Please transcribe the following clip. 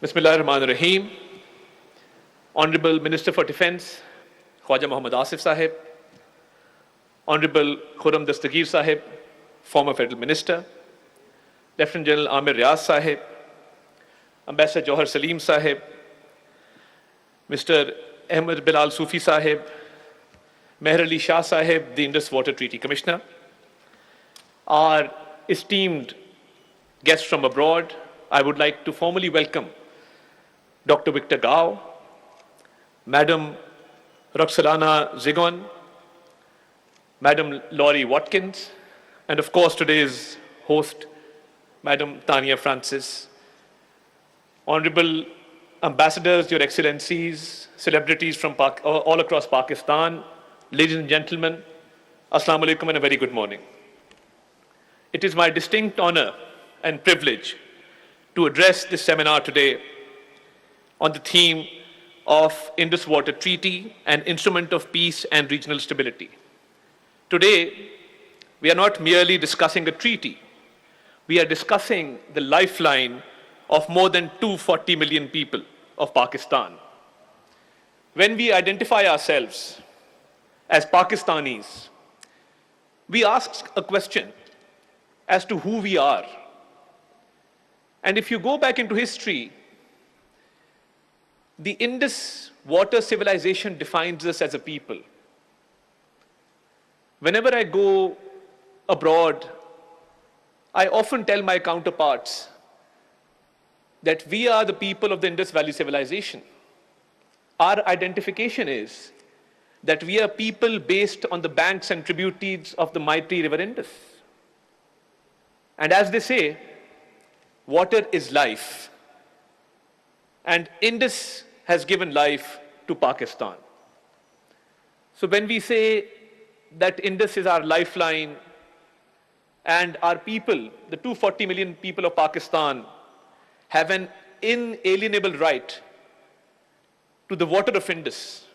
Bismillah ar-Rahman ar-Rahim. Honorable Minister for Defence, Khwaja Muhammad Asif Sahib, Honorable Khurram Dastagir Sahib, former Federal Minister, Lieutenant General Amir Riaz Sahib, Ambassador Johar Salim Sahib, Mr. Ahmed Bilal Sufi Sahib, Meher Ali Shah Sahib, the Indus Waters Treaty Commissioner, our esteemed guests from abroad, I would like to formally welcome Dr. Victor Gao, Madam Roxalana Zigon, Madam Laurie Watkins, and of course today's host, Madam Tania Francis. Honorable ambassadors, Your Excellencies, celebrities from all across Pakistan, ladies and gentlemen, Assalamu alaikum and a very good morning. It is my distinct honor and privilege to address this seminar today on the theme of Indus Waters Treaty, an instrument of peace and regional stability. Today, we are not merely discussing a treaty. We are discussing the lifeline of more than 240 million people of Pakistan. When we identify ourselves as Pakistanis, we ask a question as to who we are. And if you go back into history, the Indus water civilization defines us as a people. Whenever I go abroad, I often tell my counterparts that we are the people of the Indus Valley civilization. Our identification is that we are people based on the banks and tributaries of the mighty river Indus. And as they say, water is life. And Indus has given life to Pakistan. So when we say that Indus is our lifeline and our people, the 240 million people of Pakistan, have an inalienable right to the water of Indus,